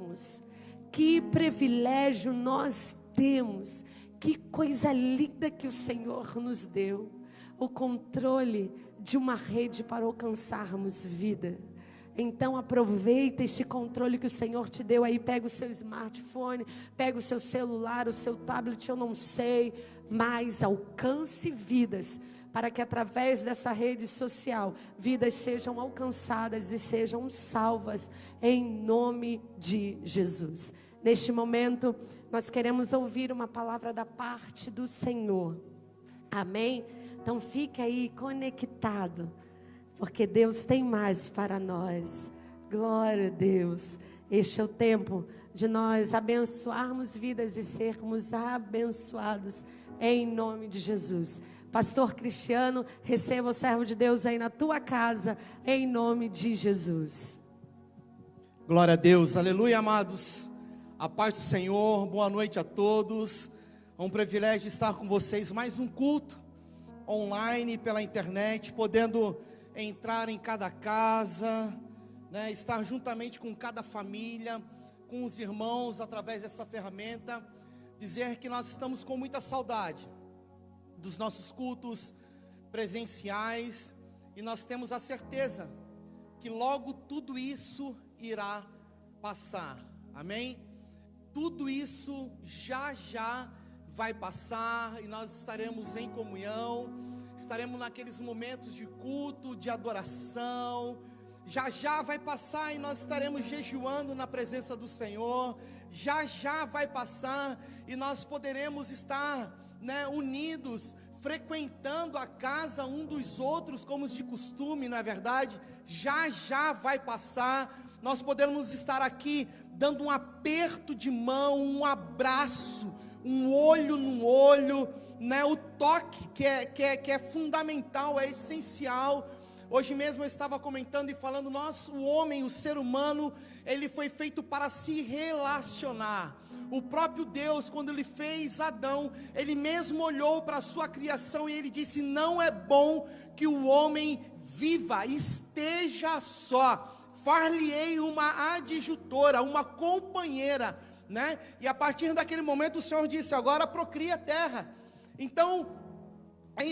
temos, que privilégio nós temos, que coisa linda que o Senhor nos deu, o controle de uma rede para alcançarmos vida. Então aproveita este controle que o Senhor te deu aí, pega o seu smartphone, pega o seu celular, o seu tablet, eu não sei, mas alcance vidas, para que através dessa rede social, vidas sejam alcançadas e sejam salvas, em nome de Jesus. Neste momento, nós queremos ouvir uma palavra da parte do Senhor, amém? Então fique aí conectado, porque Deus tem mais para nós. Glória a Deus. Este é o tempo de nós abençoarmos vidas e sermos abençoados em nome de Jesus. Pastor Cristiano, receba o servo de Deus aí na tua casa, em nome de Jesus. Glória a Deus, aleluia, amados. A paz do Senhor, boa noite a todos. É um privilégio estar com vocês, mais um culto online, pela internet, podendo entrar em cada casa, né, estar juntamente com cada família, com os irmãos, através dessa ferramenta, dizer que nós estamos com muita saudade dos nossos cultos presenciais, e nós temos a certeza que logo tudo isso irá passar, amém? Tudo isso já vai passar, e nós estaremos em comunhão, estaremos naqueles momentos de culto, de adoração, já vai passar, e nós estaremos jejuando na presença do Senhor, já vai passar, e nós poderemos estar, né, unidos, frequentando a casa um dos outros, como de costume, não é verdade? Já vai passar, nós podemos estar aqui, dando um aperto de mão, um abraço, um olho no olho, né? O toque que é fundamental, é essencial. Hoje mesmo eu estava comentando e falando, o homem, o ser humano, ele foi feito para se relacionar. O próprio Deus, quando ele fez Adão, ele mesmo olhou para a sua criação e ele disse: não é bom que o homem viva, esteja só, far-lhe-ei uma adjutora, uma companheira, né? E a partir daquele momento o Senhor disse: agora procria a terra. Então,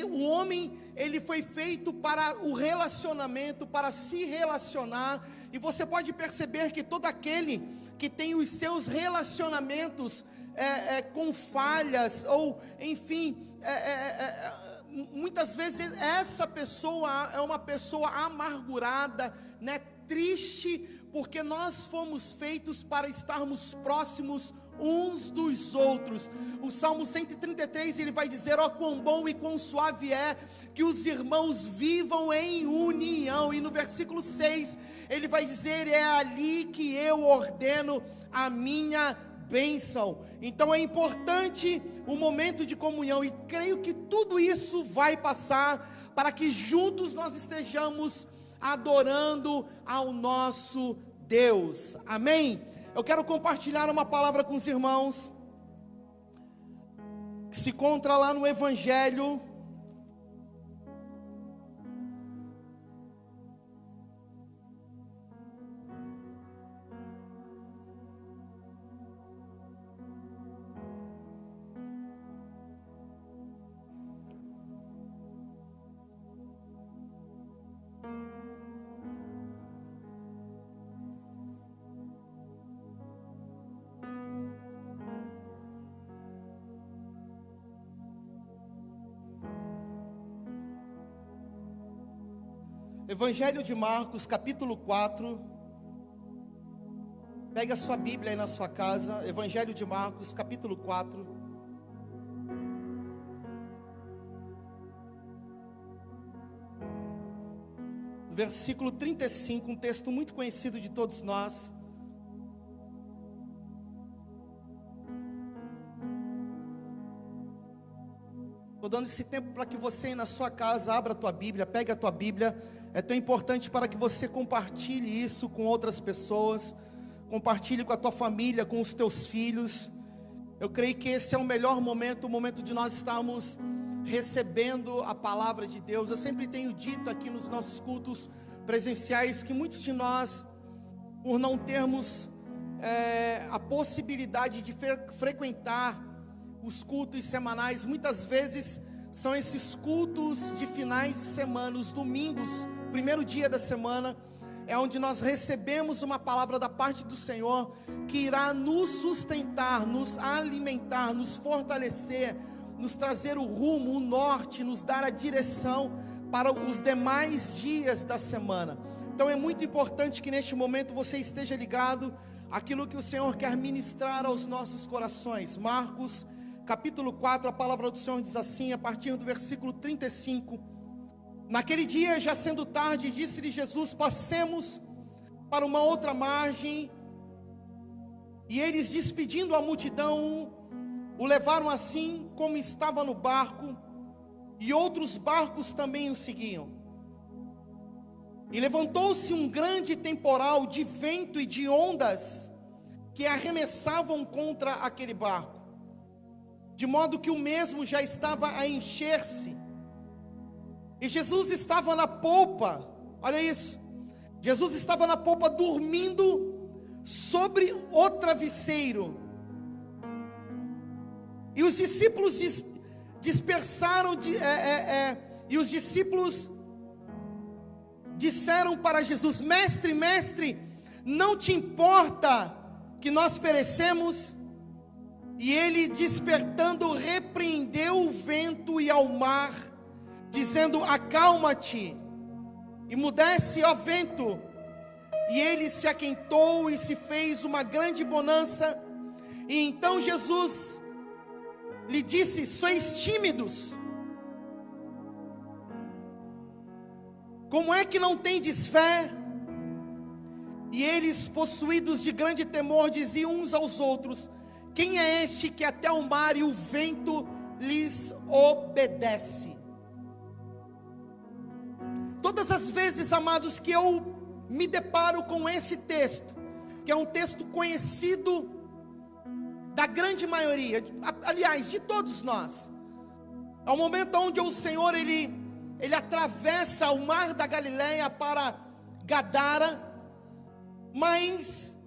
o homem, ele foi feito para o relacionamento, para se relacionar, e você pode perceber que todo aquele que tem os seus relacionamentos com falhas, ou enfim, muitas vezes essa pessoa é uma pessoa amargurada, né, triste, porque nós fomos feitos para estarmos próximos uns dos outros. O Salmo 133, ele vai dizer: ó, quão bom e quão suave é que os irmãos vivam em união. E no versículo 6, ele vai dizer: é ali que eu ordeno a minha bênção. Então é importante o momento de comunhão, e creio que tudo isso vai passar, para que juntos nós estejamos adorando ao nosso Deus, amém? Eu quero compartilhar uma palavra com os irmãos, que se encontra lá no Evangelho Evangelho de Marcos, capítulo 4. Pega a sua Bíblia aí na sua casa. Evangelho de Marcos, capítulo 4. Versículo 35, um texto muito conhecido de todos nós. Estou dando esse tempo para que você aí na sua casa abra a tua Bíblia, pegue a tua Bíblia. É tão importante para que você compartilhe isso com outras pessoas, compartilhe com a tua família, com os teus filhos. Eu creio que esse é o melhor momento, o momento de nós estarmos recebendo a palavra de Deus. Eu sempre tenho dito aqui nos nossos cultos presenciais que muitos de nós, por não termos a possibilidade de frequentar os cultos semanais, muitas vezes são esses cultos de finais de semana, os domingos, primeiro dia da semana, é onde nós recebemos uma palavra da parte do Senhor, que irá nos sustentar, nos alimentar, nos fortalecer, nos trazer o rumo, o norte, nos dar a direção para os demais dias da semana. Então é muito importante que neste momento você esteja ligado àquilo que o Senhor quer ministrar aos nossos corações. Marcos capítulo 4, a palavra do Senhor diz assim, a partir do versículo 35. Naquele dia, já sendo tarde, disse-lhe Jesus: passemos para uma outra margem. E eles, despedindo a multidão, o levaram assim como estava no barco, e outros barcos também o seguiam. E levantou-se um grande temporal de vento e de ondas, que arremessavam contra aquele barco, de modo que o mesmo já estava a encher-se. E Jesus estava na polpa, olha isso, Jesus estava na polpa dormindo sobre o travesseiro. E os discípulos dispersaram, e os discípulos disseram para Jesus: mestre, mestre, não te importa que nós perecemos? E ele, despertando, repreendeu o vento e ao mar, dizendo: acalma-te, e mudece, ó vento. E ele se aquentou e se fez uma grande bonança. E então Jesus lhe disse: sois tímidos, como é que não tendes fé? E eles, possuídos de grande temor, diziam uns aos outros: quem é este que até o mar e o vento lhes obedece? Todas as vezes, amados, que eu me deparo com esse texto, que é um texto conhecido da grande maioria, aliás, de todos nós, é o momento onde o Senhor, ele atravessa o mar da Galileia para Gadara, mas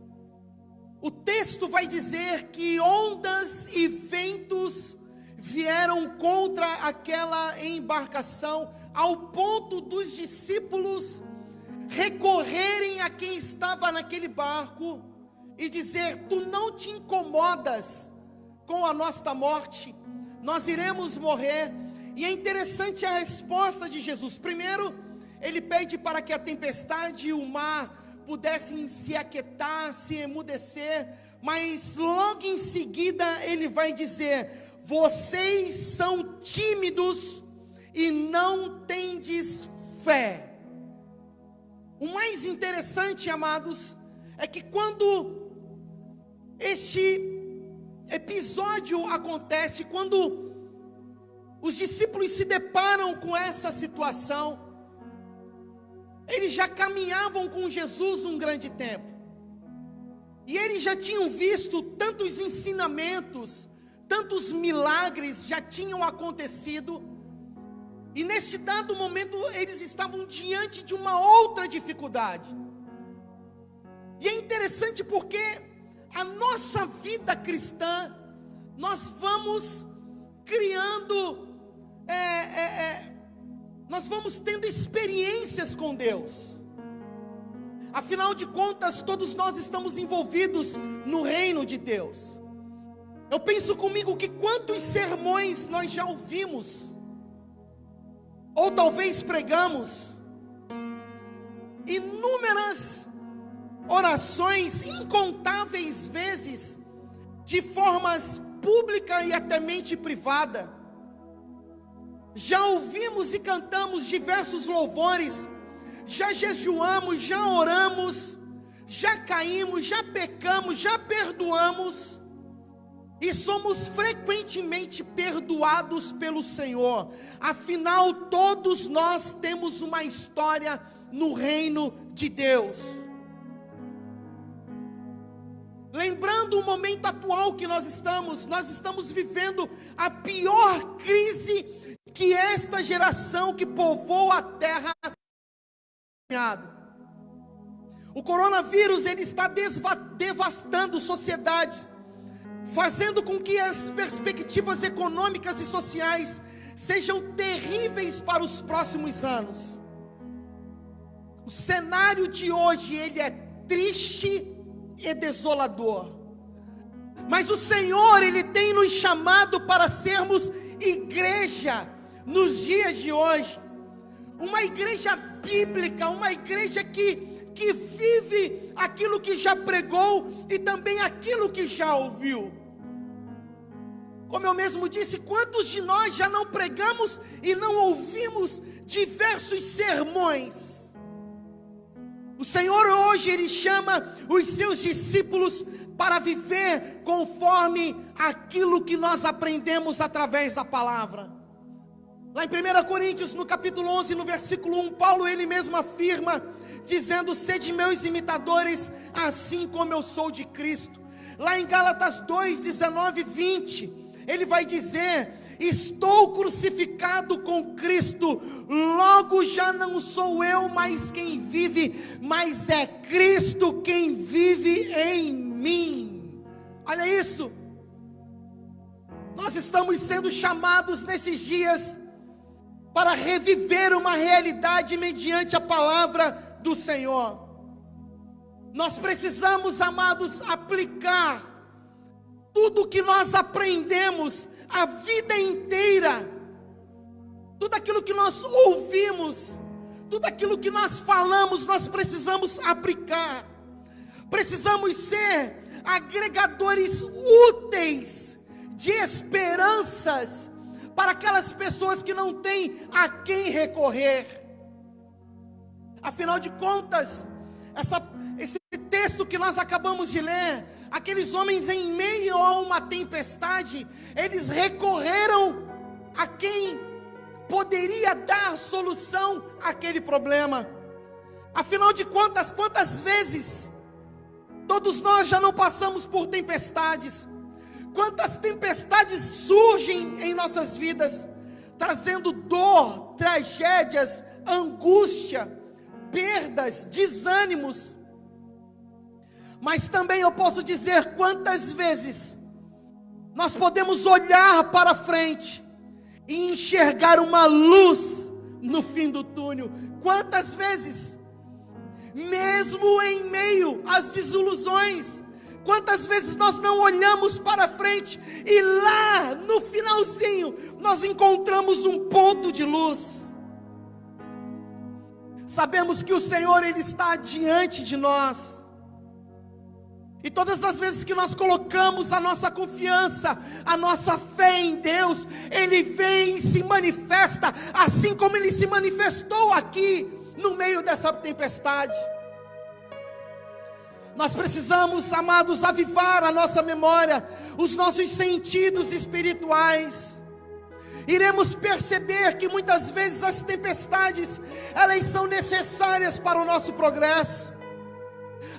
o texto vai dizer que ondas e ventos vieram contra aquela embarcação, ao ponto dos discípulos recorrerem a quem estava naquele barco e dizer: tu não te incomodas com a nossa morte, nós iremos morrer. E é interessante a resposta de Jesus. Primeiro, ele pede para que a tempestade e o mar pudessem se aquietar, se emudecer, mas logo em seguida ele vai dizer: vocês são tímidos e não tendes fé. O mais interessante, amados, é que quando este episódio acontece, quando os discípulos se deparam com essa situação, eles já caminhavam com Jesus um grande tempo, e eles já tinham visto tantos ensinamentos, tantos milagres já tinham acontecido, e neste dado momento eles estavam diante de uma outra dificuldade. E é interessante porque a nossa vida cristã, nós vamos criando, nós vamos tendo experiências com Deus. Afinal de contas, todos nós estamos envolvidos no reino de Deus. Eu penso comigo que quantos sermões nós já ouvimos, ou talvez pregamos, inúmeras orações, incontáveis vezes, de formas pública e até mente privada. Já ouvimos e cantamos diversos louvores, já jejuamos, já oramos, já caímos, já pecamos, já perdoamos, e somos frequentemente perdoados pelo Senhor. Afinal, todos nós temos uma história no reino de Deus. Lembrando o momento atual que nós estamos vivendo a pior crise que esta geração que povoa a terra. O coronavírus, ele está devastando sociedades, fazendo com que as perspectivas econômicas e sociais sejam terríveis para os próximos anos. O cenário de hoje, ele é triste e desolador. Mas o Senhor, Ele tem nos chamado para sermos igreja nos dias de hoje. Uma igreja bíblica, uma igreja que vive aquilo que já pregou e também aquilo que já ouviu. Como eu mesmo disse, quantos de nós já não pregamos e não ouvimos diversos sermões? O Senhor hoje, Ele chama os seus discípulos para viver conforme aquilo que nós aprendemos através da palavra. Lá em 1 Coríntios, no capítulo 11, no versículo 1, Paulo, ele mesmo afirma, dizendo: sede meus imitadores, assim como eu sou de Cristo. Lá em Gálatas 2, 19 e 20, ele vai dizer: estou crucificado com Cristo, logo já não sou eu mais quem vive, mas é Cristo quem vive em mim. Olha isso. Nós estamos sendo chamados nesses dias para reviver uma realidade mediante a palavra do Senhor. Nós precisamos, amados, aplicar tudo o que nós aprendemos a vida inteira, tudo aquilo que nós ouvimos, tudo aquilo que nós falamos, nós precisamos aplicar. Precisamos ser agregadores úteis de esperanças para aquelas pessoas que não têm a quem recorrer. Afinal de contas, esse texto que nós acabamos de ler, aqueles homens em meio a uma tempestade, eles recorreram a quem poderia dar solução àquele problema. Afinal de contas, quantas vezes todos nós já não passamos por tempestades? Quantas tempestades surgem em nossas vidas, trazendo dor, tragédias, angústia, perdas, desânimos. Mas também eu posso dizer quantas vezes nós podemos olhar para frente e enxergar uma luz no fim do túnel. Quantas vezes, mesmo em meio às desilusões, quantas vezes nós não olhamos para frente e lá no finalzinho nós encontramos um ponto de luz. Sabemos que o Senhor, Ele está diante de nós. E todas as vezes que nós colocamos a nossa confiança, a nossa fé em Deus, Ele vem e se manifesta, assim como Ele se manifestou aqui, no meio dessa tempestade. Nós precisamos, amados, avivar a nossa memória, os nossos sentidos espirituais. Iremos perceber que muitas vezes as tempestades, elas são necessárias para o nosso progresso.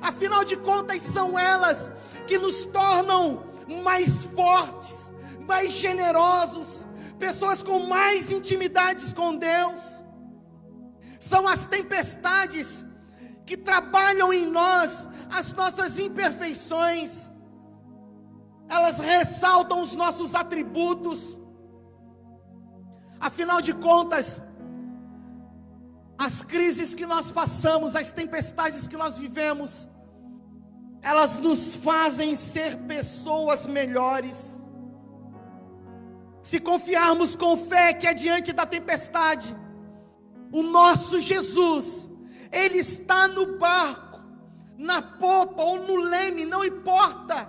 Afinal de contas, são elas que nos tornam mais fortes, mais generosos, pessoas com mais intimidades com Deus. São as tempestades que trabalham em nós as nossas imperfeições. Elas ressaltam os nossos atributos. Afinal de contas, as crises que nós passamos, as tempestades que nós vivemos, elas nos fazem ser pessoas melhores. Se confiarmos com fé que é diante da tempestade, o nosso Jesus, Ele está no barco, na popa ou no leme, não importa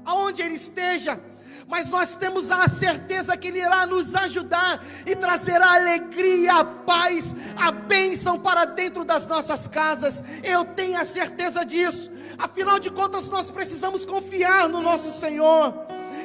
aonde Ele esteja, mas nós temos a certeza que Ele irá nos ajudar e trazer a alegria, a paz, a bênção para dentro das nossas casas. Eu tenho a certeza disso. Afinal de contas, nós precisamos confiar no nosso Senhor.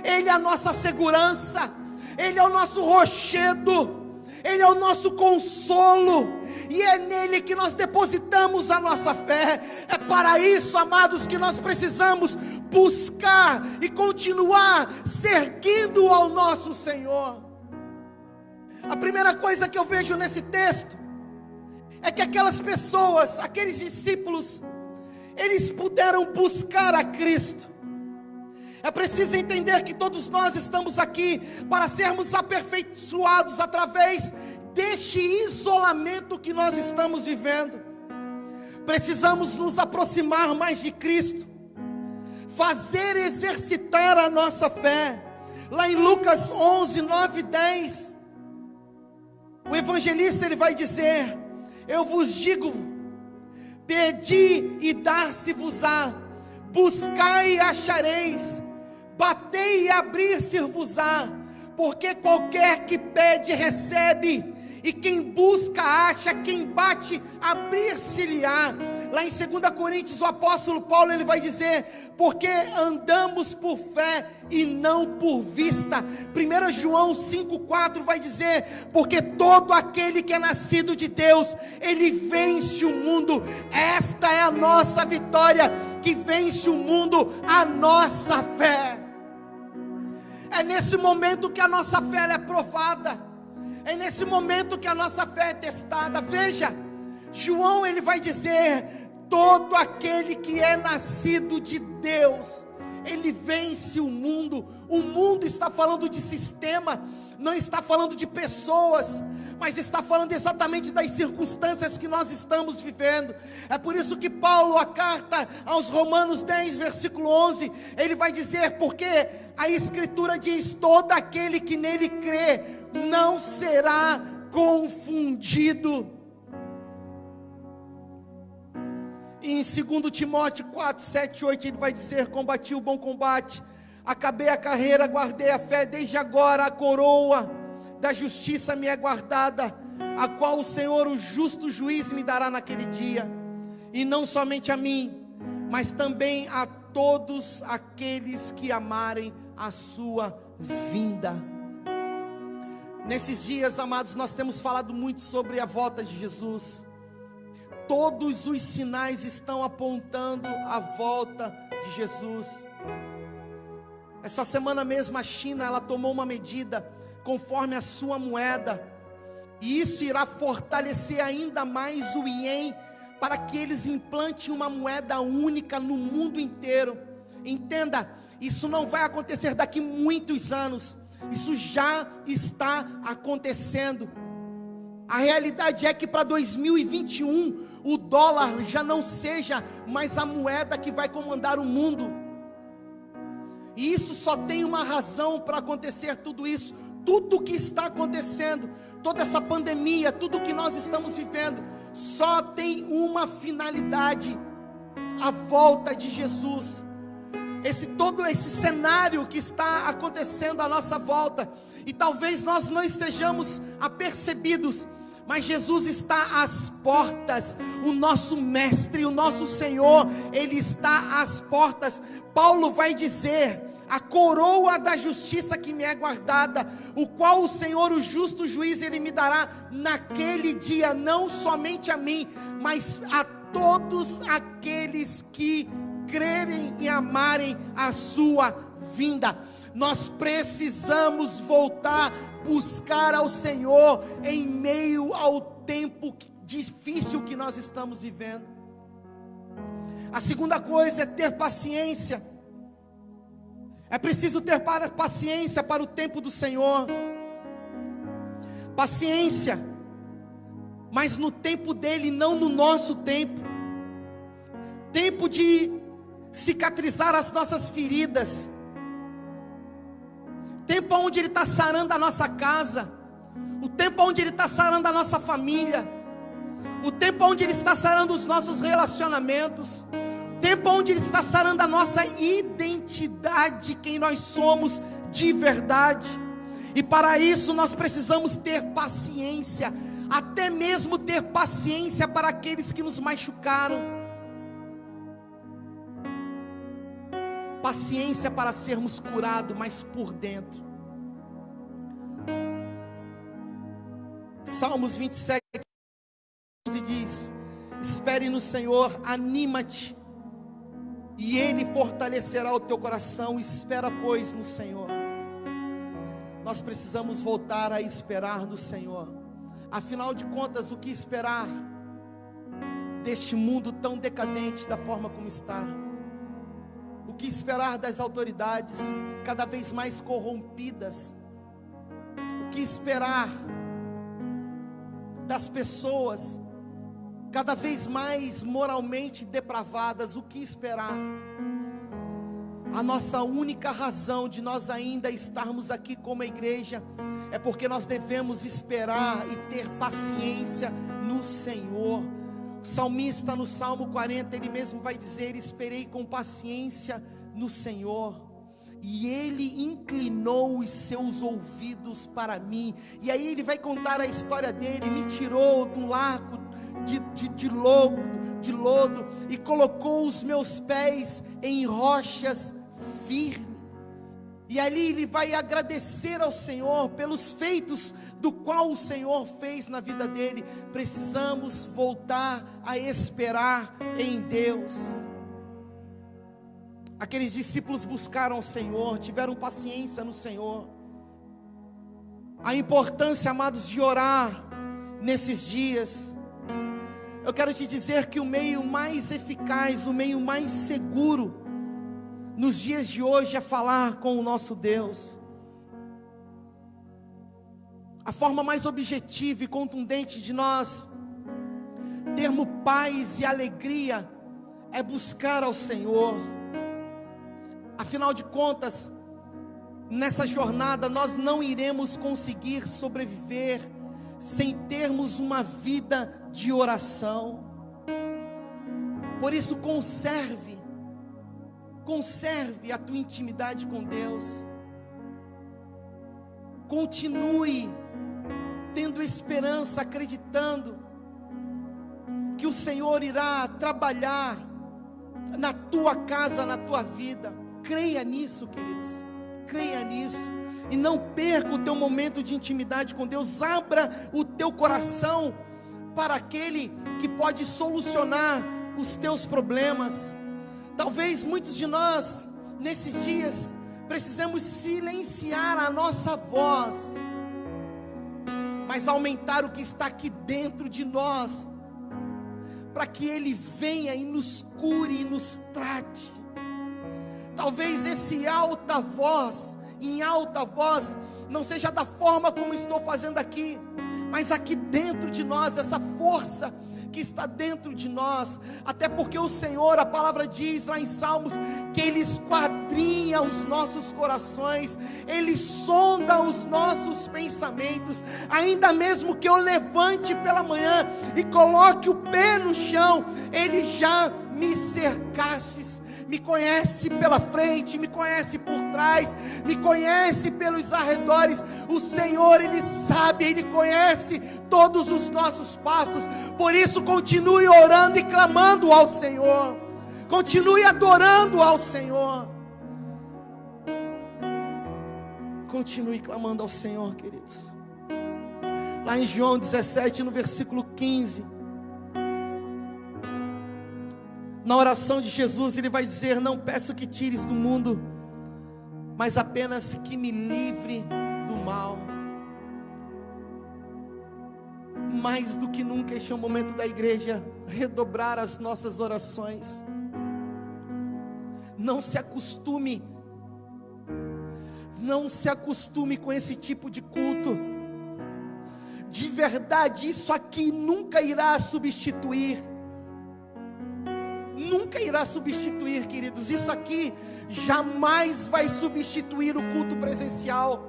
Ele é a nossa segurança, Ele é o nosso rochedo, Ele é o nosso consolo, e é nele que nós depositamos a nossa fé. É para isso, amados, que nós precisamos buscar e continuar seguindo ao nosso Senhor. A primeira coisa que eu vejo nesse texto é que aquelas pessoas, aqueles discípulos, eles puderam buscar a Cristo. É preciso entender que todos nós estamos aqui para sermos aperfeiçoados através deste isolamento que nós estamos vivendo. Precisamos nos aproximar mais de Cristo, fazer exercitar a nossa fé. Lá em Lucas 11, 9 e 10, o evangelista ele vai dizer: eu vos digo, pedi e dar-se-vos-á, buscai e achareis, batei e abrir-se-vos-á, porque qualquer que pede recebe, e quem busca acha, quem bate abrir-se-lhe-á. Lá em 2 Coríntios o apóstolo Paulo ele vai dizer: porque andamos por fé e não por vista. 1 João 5,4 vai dizer: porque todo aquele que é nascido de Deus, ele vence o mundo. Esta é a nossa vitória, que vence o mundo, a nossa fé. É nesse momento que a nossa fé é provada, é nesse momento que a nossa fé é testada. Veja, João ele vai dizer: todo aquele que é nascido de Deus, ele vence o mundo. O mundo está falando de sistema, não está falando de pessoas, mas está falando exatamente das circunstâncias que nós estamos vivendo. É por isso que Paulo, a carta aos Romanos 10, versículo 11, ele vai dizer: porque a Escritura diz: todo aquele que nele crê não será confundido. E em 2 Timóteo 4, 7, 8, ele vai dizer: combati o bom combate, acabei a carreira, guardei a fé, desde agora a coroa da justiça me é guardada, a qual o Senhor, o justo juiz, me dará naquele dia, e não somente a mim, mas também a todos aqueles que amarem a sua vinda. Nesses dias, amados, nós temos falado muito sobre a volta de Jesus. Todos os sinais estão apontando a volta de Jesus. Essa semana mesmo a China, ela tomou uma medida conforme a sua moeda, e isso irá fortalecer ainda mais o Ien, para que eles implantem uma moeda única no mundo inteiro. Entenda, isso não vai acontecer daqui muitos anos, isso já está acontecendo. A realidade é que para 2021, o dólar já não seja mais a moeda que vai comandar o mundo. E isso só tem uma razão para acontecer tudo isso. Tudo que está acontecendo, toda essa pandemia, tudo que nós estamos vivendo, só tem uma finalidade: a volta de Jesus. Todo esse cenário que está acontecendo à nossa volta, e talvez nós não estejamos apercebidos, mas Jesus está às portas. O nosso mestre, o nosso Senhor, Ele está às portas. Paulo vai dizer: a coroa da justiça que me é guardada, o qual o Senhor, o justo juiz, Ele me dará naquele dia, não somente a mim, mas a todos aqueles que crerem e amarem a sua vinda. Nós precisamos voltar, buscar ao Senhor em meio ao tempo difícil que nós estamos vivendo. A segunda coisa é ter paciência. É preciso ter paciência para o tempo do Senhor. Paciência, mas no tempo dele, não no nosso tempo. Tempo de cicatrizar as nossas feridas. Tempo onde Ele está sarando a nossa casa. O tempo onde Ele está sarando a nossa família. O tempo onde Ele está sarando os nossos relacionamentos. O tempo onde Ele está sarando a nossa identidade, quem nós somos de verdade. E para isso nós precisamos ter paciência. Até mesmo ter paciência para aqueles que nos machucaram. Paciência para sermos curados, mas por dentro. Salmos 27 diz: espere no Senhor, anima-te, e Ele fortalecerá o teu coração. Espera, pois, no Senhor. Nós precisamos voltar a esperar no Senhor. Afinal de contas, o que esperar? deste mundo tão decadente da forma como está? O que esperar das autoridades cada vez mais corrompidas? O que esperar das pessoas cada vez mais moralmente depravadas? O que esperar? A nossa única razão de nós ainda estarmos aqui como igreja é porque nós devemos esperar e ter paciência no Senhor. O salmista no Salmo 40, ele mesmo vai dizer: esperei com paciência no Senhor, e Ele inclinou os seus ouvidos para mim. E aí ele vai contar a história dele: me tirou de um lago de lodo, e colocou os meus pés em rochas firmes. E ali ele vai agradecer ao Senhor pelos feitos do qual o Senhor fez na vida dele. Precisamos voltar a esperar em Deus. Aqueles discípulos buscaram o Senhor, tiveram paciência no Senhor. A importância, amados, de orar nesses dias. Eu quero te dizer que o meio mais eficaz, o meio mais seguro nos dias de hoje é falar com o nosso Deus. A forma mais objetiva e contundente de nós termos paz e alegria é buscar ao Senhor. Afinal de contas, nessa jornada nós não iremos conseguir sobreviver sem termos uma vida de oração. Por isso, conserve a tua intimidade com Deus. Continue tendo esperança, acreditando que o Senhor irá trabalhar na tua casa, na tua vida. Creia nisso, queridos, creia nisso, e não perca o teu momento de intimidade com Deus. Abra o teu coração para aquele que pode solucionar os teus problemas. Talvez muitos de nós, nesses dias, precisamos silenciar a nossa voz, mas aumentar o que está aqui dentro de nós, para que Ele venha e nos cure e nos trate. Talvez esse alta voz, em alta voz, não seja da forma como estou fazendo aqui, mas aqui dentro de nós, essa força que está dentro de nós. Até porque o Senhor, a palavra diz lá em Salmos, que Ele esquadrinha os nossos corações, Ele sonda os nossos pensamentos. Ainda mesmo que eu levante pela manhã e coloque o pé no chão, Ele já me cercastes. Me conhece pela frente, me conhece por trás, me conhece pelos arredores. O Senhor, Ele sabe, Ele conhece todos os nossos passos. Por isso, continue orando e clamando ao Senhor. Continue adorando ao Senhor. Continue clamando ao Senhor, queridos. Lá em João 17, no versículo 15, na oração de Jesus, Ele vai dizer: não peço que tires do mundo, mas apenas que me livre do mal. Mais do que nunca, este é o momento da igreja redobrar as nossas orações. Não se acostume com esse tipo de culto. De verdade, isso aqui nunca irá substituir. Nunca irá substituir, queridos. Isso aqui jamais vai substituir o culto presencial.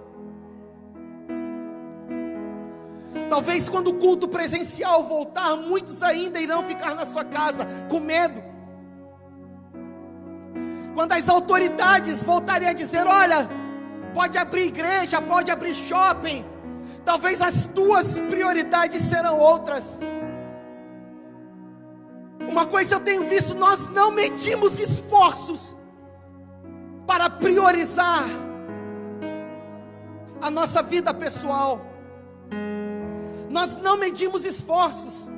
Talvez quando o culto presencial voltar, muitos ainda irão ficar na sua casa com medo. Quando as autoridades voltarem a dizer: olha, pode abrir igreja, pode abrir shopping, talvez as tuas prioridades serão outras. Uma coisa eu tenho visto: nós não medimos esforços para priorizar a nossa vida pessoal. Nós não medimos esforços.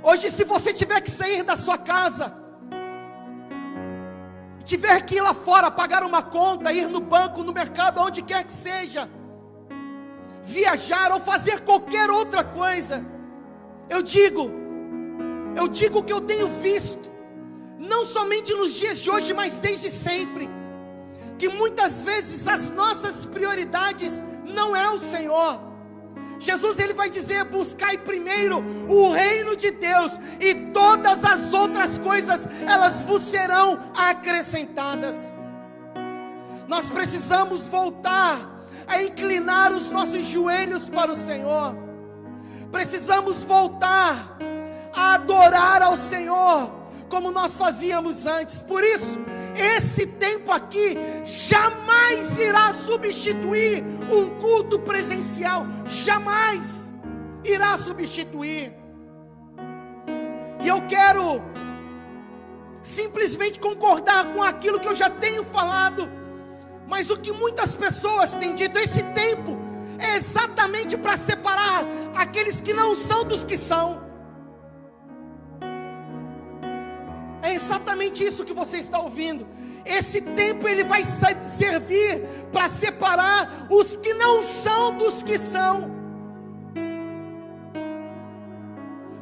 Hoje, se você tiver que sair da sua casa, tiver que ir lá fora, pagar uma conta, ir no banco, no mercado, onde quer que seja, viajar ou fazer qualquer outra coisa, Eu digo o que eu tenho visto, não somente nos dias de hoje, mas desde sempre, que muitas vezes as nossas prioridades não é o Senhor. Jesus, ele vai dizer: buscai primeiro o reino de Deus, e todas as outras coisas, elas vos serão acrescentadas. Nós precisamos voltar a inclinar os nossos joelhos para o Senhor. Precisamos voltar a adorar ao Senhor como nós fazíamos antes. Por isso, esse tempo aqui jamais irá substituir um culto presencial. Jamais irá substituir. E eu quero simplesmente concordar com aquilo que eu já tenho falado, mas o que muitas pessoas têm dito: esse tempo é exatamente para separar aqueles que não são dos que são. É exatamente isso que você está ouvindo. Esse tempo ele vai servir para separar os que não são dos que são.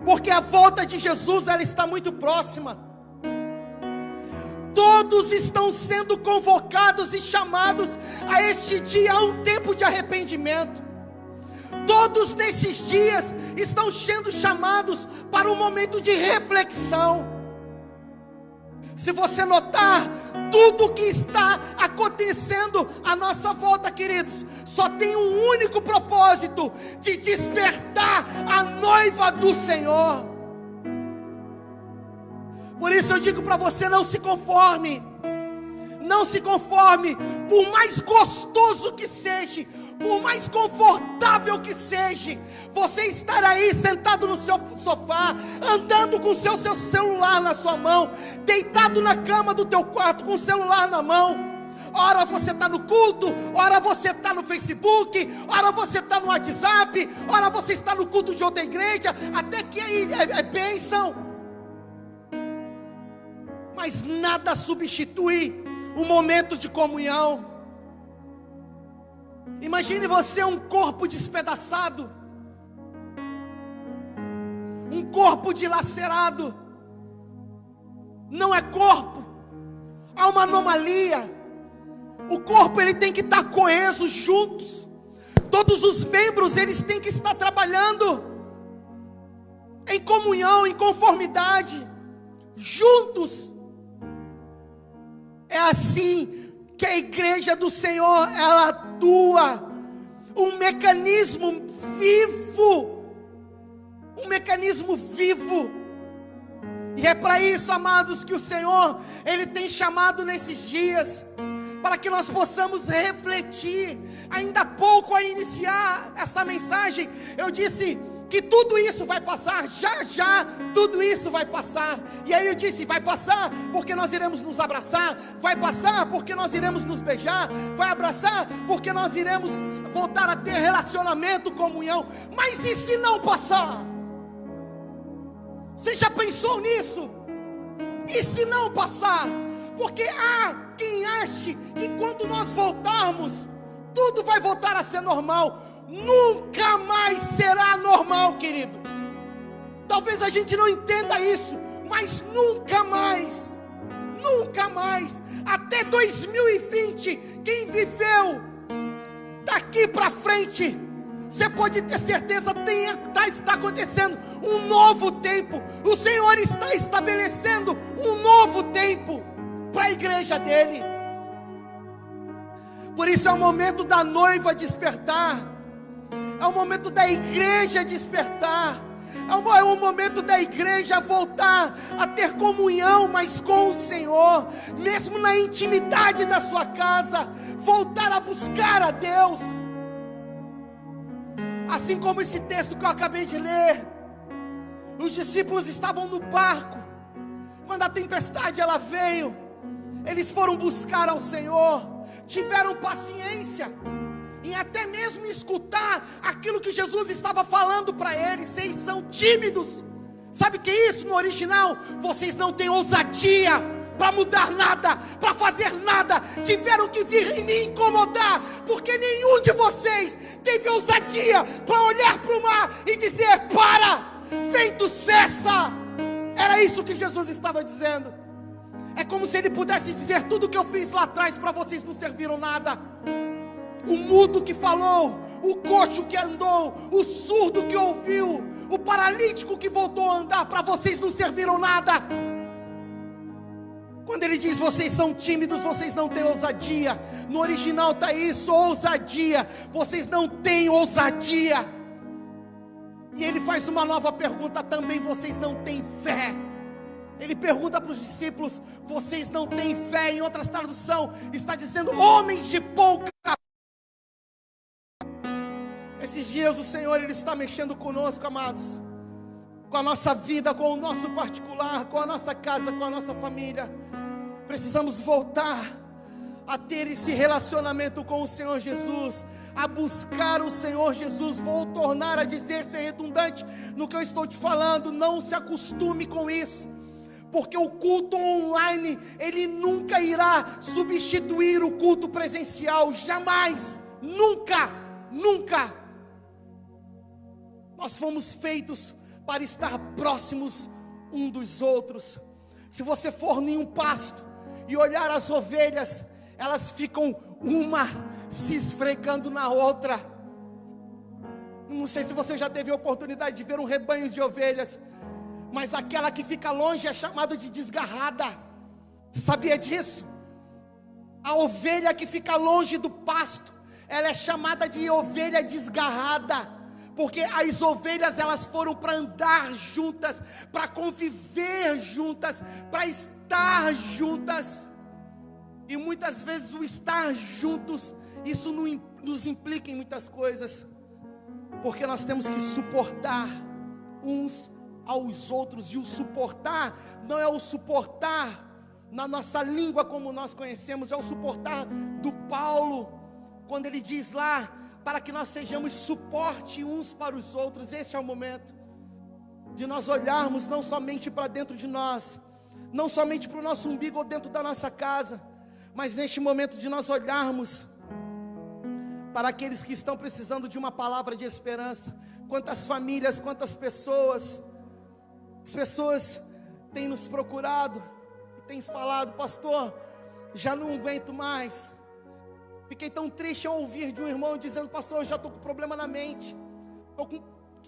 Porque a volta de Jesus, ela está muito próxima. Todos estão sendo convocados e chamados a este dia, a um tempo de arrependimento. Todos nesses dias estão sendo chamados para um momento de reflexão. Se você notar, tudo que está acontecendo à nossa volta, queridos, só tem um único propósito: de despertar a noiva do Senhor. Por isso eu digo para você: não se conforme. Não se conforme, por mais gostoso que seja, por mais confortável que seja, você estar aí sentado no seu sofá, andando com o seu celular na sua mão, deitado na cama do teu quarto com o celular na mão. Ora você está no culto, ora você está no Facebook, ora você está no WhatsApp, ora você está no culto de outra igreja, até que aí é bênção. Mas nada substitui um momento de comunhão. Imagine você um corpo despedaçado, um corpo dilacerado. Não é corpo, há uma anomalia. O corpo ele tem que estar coeso, juntos. Todos os membros eles têm que estar trabalhando em comunhão, em conformidade, juntos. É assim que a igreja do Senhor, ela atua. Um mecanismo vivo. Um mecanismo vivo. E é para isso, amados, que o Senhor, Ele tem chamado nesses dias, para que nós possamos refletir. Ainda há pouco a iniciar esta mensagem, eu disse que tudo isso vai passar, já tudo isso vai passar. E aí eu disse: vai passar porque nós iremos nos abraçar, vai passar porque nós iremos nos beijar, vai abraçar porque nós iremos voltar a ter relacionamento, comunhão. Mas e se não passar? Você já pensou nisso? E se não passar? Porque há quem ache que quando nós voltarmos, tudo vai voltar a ser normal. Nunca mais será normal, querido. Talvez a gente não entenda isso, mas nunca mais, até 2020, quem viveu daqui para frente, você pode ter certeza, está acontecendo um novo tempo. O Senhor está estabelecendo um novo tempo para a igreja dele. Por isso é o momento da noiva despertar. É o momento da igreja despertar. É o momento da igreja voltar a ter comunhão mais com o Senhor, mesmo na intimidade da sua casa, voltar a buscar a Deus. Assim como esse texto que eu acabei de ler, os discípulos estavam no barco, quando a tempestade ela veio, eles foram buscar ao Senhor, tiveram paciência em até mesmo escutar aquilo que Jesus estava falando para eles. Vocês são tímidos. Sabe o que é isso no original? Vocês não têm ousadia para mudar nada, para fazer nada. Tiveram que vir em me incomodar, porque nenhum de vocês teve ousadia para olhar para o mar e dizer: para, vento cessa. Era isso que Jesus estava dizendo. É como se ele pudesse dizer: tudo que eu fiz lá atrás para vocês não serviram nada. O mudo que falou, o coxo que andou, o surdo que ouviu, o paralítico que voltou a andar, para vocês não serviram nada. Quando ele diz: vocês são tímidos, vocês não têm ousadia, no original está isso, ousadia. Vocês não têm ousadia. E ele faz uma nova pergunta também: vocês não têm fé. Ele pergunta para os discípulos: vocês não têm fé? Em outras traduções está dizendo: homens de pouca. Esses dias o Senhor, Ele está mexendo conosco, amados, com a nossa vida, com o nosso particular, com a nossa casa, com a nossa família. Precisamos voltar a ter esse relacionamento com o Senhor Jesus, a buscar o Senhor Jesus. Vou tornar a dizer, ser redundante no que eu estou te falando, não se acostume com isso, porque o culto online, ele nunca irá substituir o culto presencial, jamais, nunca, nunca. Nós fomos feitos para estar próximos um dos outros. Se você for em um pasto e olhar as ovelhas, elas ficam uma se esfregando na outra. Não sei se você já teve a oportunidade de ver um rebanho de ovelhas, mas aquela que fica longe é chamada de desgarrada. Você sabia disso? A ovelha que fica longe do pasto, ela é chamada de ovelha desgarrada, porque as ovelhas, elas foram para andar juntas, para conviver juntas, para estar juntas. E muitas vezes o estar juntos, isso nos implica em muitas coisas, porque nós temos que suportar uns aos outros. E o suportar não é o suportar na nossa língua como nós conhecemos, é o suportar do Paulo, quando ele diz lá, para que nós sejamos suporte uns para os outros. Este é o momento de nós olharmos não somente para dentro de nós, não somente para o nosso umbigo ou dentro da nossa casa, mas neste momento de nós olharmos para aqueles que estão precisando de uma palavra de esperança. Quantas famílias, quantas pessoas, as pessoas têm nos procurado e têm falado: pastor, já não aguento mais. Fiquei tão triste ao ouvir de um irmão dizendo: pastor, eu já estou com problema na mente,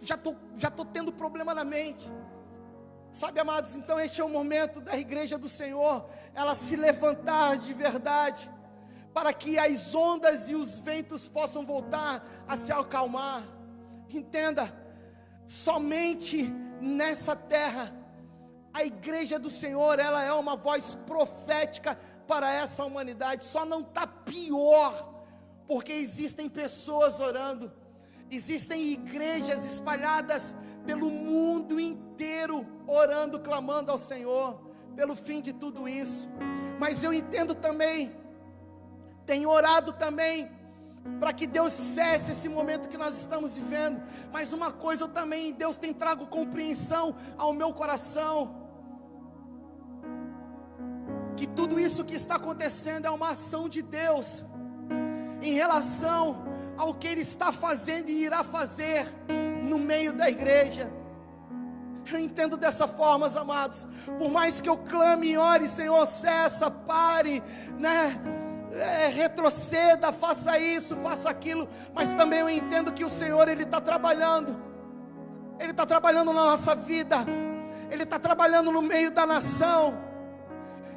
já estou tendo problema na mente. Sabe, amados, então este é o momento da igreja do Senhor, ela se levantar de verdade, para que as ondas e os ventos possam voltar a se acalmar. Entenda, somente nessa terra, a igreja do Senhor, ela é uma voz profética para essa humanidade. Só não está pior, porque existem pessoas orando, existem igrejas espalhadas pelo mundo inteiro, orando, clamando ao Senhor, pelo fim de tudo isso. Mas eu entendo também, tenho orado também, para que Deus cesse esse momento que nós estamos vivendo. Mas uma coisa também, Deus tem trago compreensão ao meu coração, que tudo isso que está acontecendo é uma ação de Deus, em relação ao que Ele está fazendo e irá fazer no meio da igreja. Eu entendo dessa forma, amados. Por mais que eu clame e ore: Senhor, cessa, pare, retroceda, faça isso, faça aquilo, mas também eu entendo que o Senhor, Ele está trabalhando. Ele está trabalhando na nossa vida, Ele está trabalhando no meio da nação.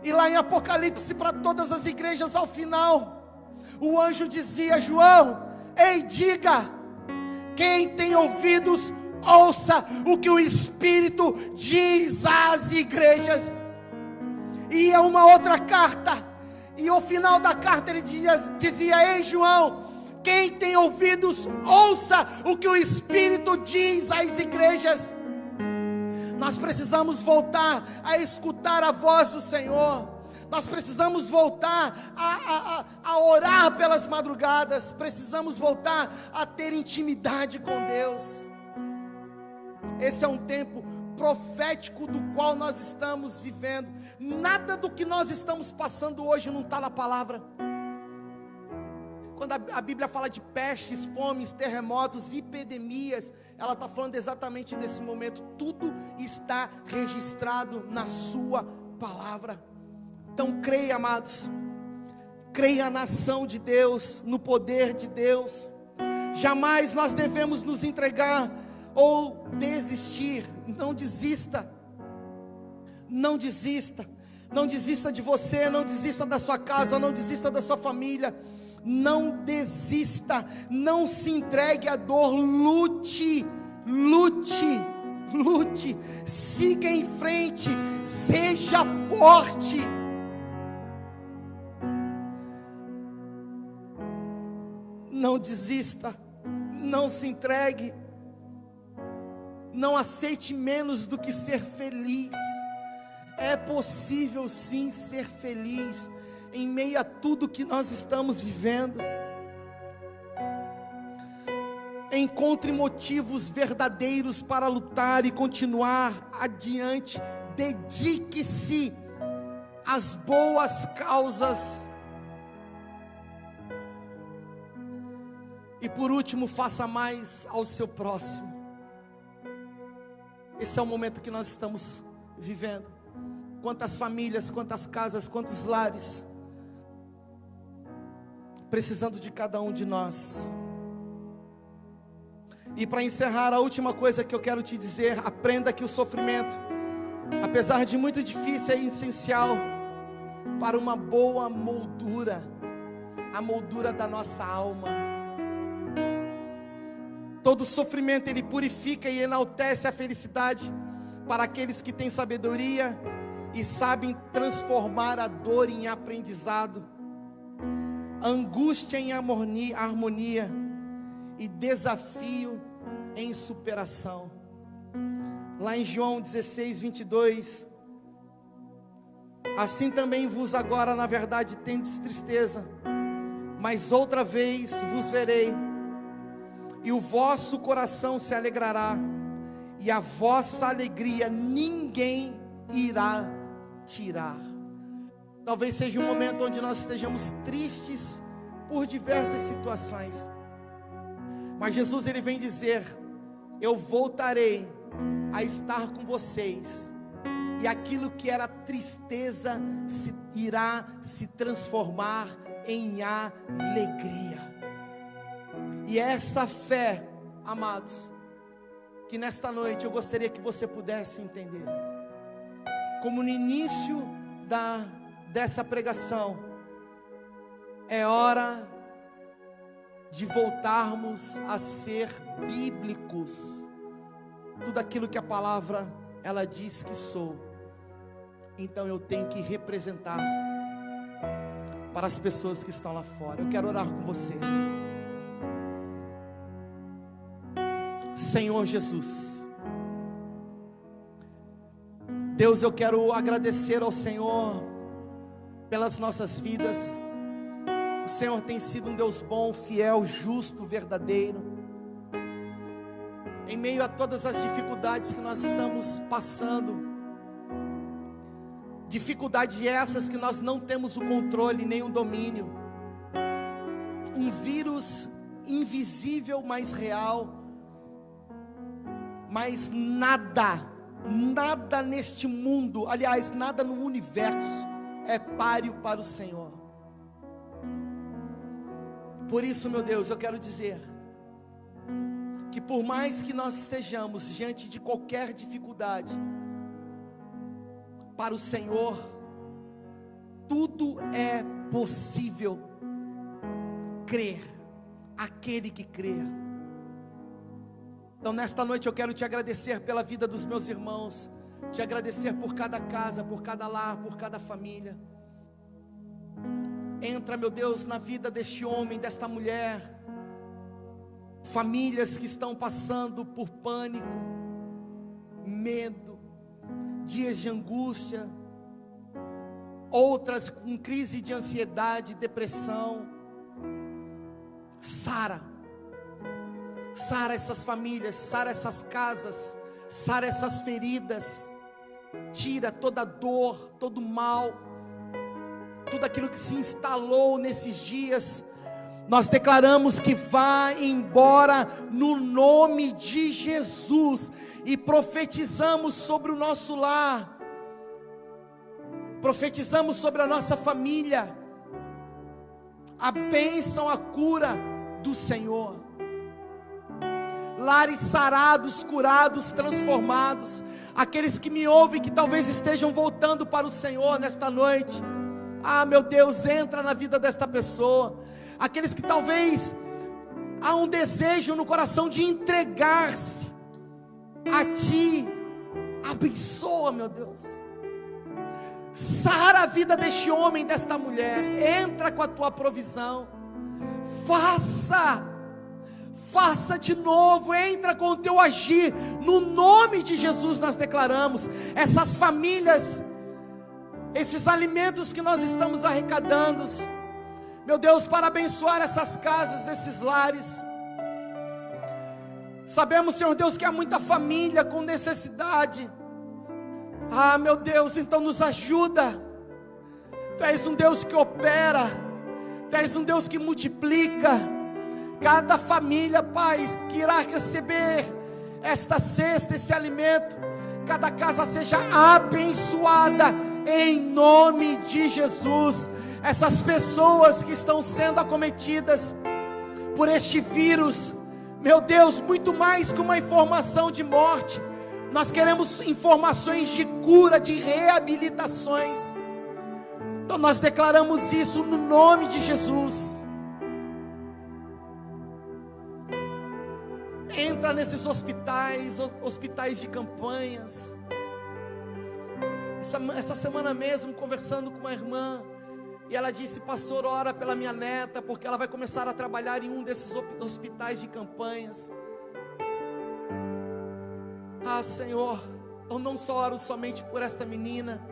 E lá em Apocalipse, para todas as igrejas, ao final, o anjo dizia: João, ei, diga, quem tem ouvidos, ouça o que o Espírito diz às igrejas. E é uma outra carta, e ao final da carta ele dizia: ei, João, quem tem ouvidos, ouça o que o Espírito diz às igrejas. Nós precisamos voltar a escutar a voz do Senhor. Nós precisamos voltar a orar pelas madrugadas. Precisamos voltar a ter intimidade com Deus. Esse é um tempo profético do qual nós estamos vivendo. Nada do que nós estamos passando hoje não está na palavra. Quando a Bíblia fala de pestes, fomes, terremotos, epidemias, ela está falando exatamente desse momento. Tudo está registrado na sua palavra. Então creia, amados, creia na ação de Deus, no poder de Deus. Jamais nós devemos nos entregar ou desistir. Não desista, não desista, não desista de você, não desista da sua casa, não desista da sua família. Não desista, não se entregue à dor, lute, siga em frente, seja forte. Não desista, não se entregue, não aceite menos do que ser feliz. É possível sim ser feliz em meio a tudo que nós estamos vivendo. Encontre motivos verdadeiros para lutar e continuar adiante. Dedique-se às boas causas. E por último, faça mais ao seu próximo. Esse é o momento que nós estamos vivendo. Quantas famílias, quantas casas, quantos lares precisando de cada um de nós. E para encerrar, a última coisa que eu quero te dizer: aprenda que o sofrimento, apesar de muito difícil, é essencial para uma boa moldura, a moldura da nossa alma. Todo sofrimento ele purifica e enaltece a felicidade para aqueles que têm sabedoria e sabem transformar a dor em aprendizado, a angústia em harmonia e desafio em superação. Lá em João 16, 22, assim também vos agora na verdade tendes tristeza, mas outra vez vos verei, e o vosso coração se alegrará, e a vossa alegria ninguém irá tirar. Talvez seja um momento onde nós estejamos tristes por diversas situações, mas Jesus ele vem dizer: eu voltarei a estar com vocês, e aquilo que era tristeza irá se transformar em alegria. E essa fé, amados, que nesta noite eu gostaria que você pudesse entender, como no início dessa pregação, é hora de voltarmos a ser bíblicos. Tudo aquilo que a palavra ela diz que sou, então eu tenho que representar para as pessoas que estão lá fora. Eu quero orar com você. Senhor Jesus, Deus, eu quero agradecer ao Senhor pelas nossas vidas. O Senhor tem sido um Deus bom, fiel, justo, verdadeiro. Em meio a todas as dificuldades que nós estamos passando, dificuldades essas que nós não temos o controle nem o domínio, um vírus invisível, mas real, mas nada neste mundo, aliás, nada no universo é páreo para o Senhor. Por isso, meu Deus, eu quero dizer que por mais que nós estejamos diante de qualquer dificuldade, para o Senhor tudo é possível. Crer, aquele que crê. Então nesta noite eu quero te agradecer pela vida dos meus irmãos, te agradecer por cada casa, por cada lar, por cada família. Entra, meu Deus, na vida deste homem, desta mulher, famílias que estão passando por pânico, medo, dias de angústia, outras com crise de ansiedade, depressão. Sara essas famílias, sara essas casas, sara essas feridas, tira toda dor, todo mal, tudo aquilo que se instalou nesses dias, Nós declaramos que vai embora no nome de Jesus, e profetizamos sobre o nosso lar, profetizamos sobre a nossa família, a bênção, a cura do Senhor, lares sarados, curados, transformados. Aqueles que me ouvem, que talvez estejam voltando para o Senhor nesta noite, meu Deus, entra na vida desta pessoa. Aqueles que talvez há um desejo no coração de entregar-se a Ti, abençoa, meu Deus, sara a vida deste homem, desta mulher, entra com a Tua provisão, faça de novo, entra com o Teu agir, no nome de Jesus nós declaramos, essas famílias, esses alimentos que nós estamos arrecadando, meu Deus, para abençoar essas casas, esses lares. Sabemos, Senhor Deus, que há muita família com necessidade. Meu Deus, então nos ajuda. Tu és um Deus que opera, Tu és um Deus que multiplica. Cada família, Pai, que irá receber esta cesta, esse alimento, cada casa seja abençoada em nome de Jesus. Essas pessoas que estão sendo acometidas por este vírus, meu Deus, muito mais que uma informação de morte, nós queremos informações de cura, de reabilitações. Então nós declaramos isso no nome de Jesus. Entra nesses hospitais de campanhas. Essa semana mesmo, conversando com uma irmã, e ela disse: pastor, ora pela minha neta, porque ela vai começar a trabalhar em um desses hospitais de campanhas. Senhor, eu não só oro somente por esta menina,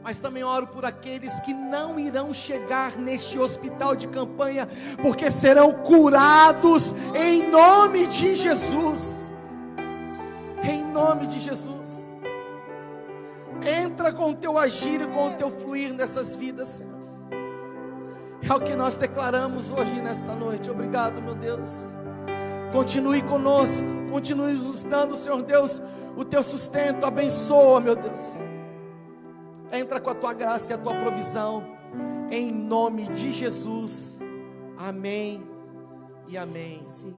mas também oro por aqueles que não irão chegar neste hospital de campanha, porque serão curados em nome de Jesus. Em nome de Jesus. Entra com o Teu agir e com o Teu fluir nessas vidas, Senhor. É o que nós declaramos hoje, nesta noite. Obrigado, meu Deus. Continue conosco, continue nos dando, Senhor Deus, o Teu sustento. Abençoa, meu Deus. Entra com a Tua graça e a Tua provisão, em nome de Jesus. Amém e amém.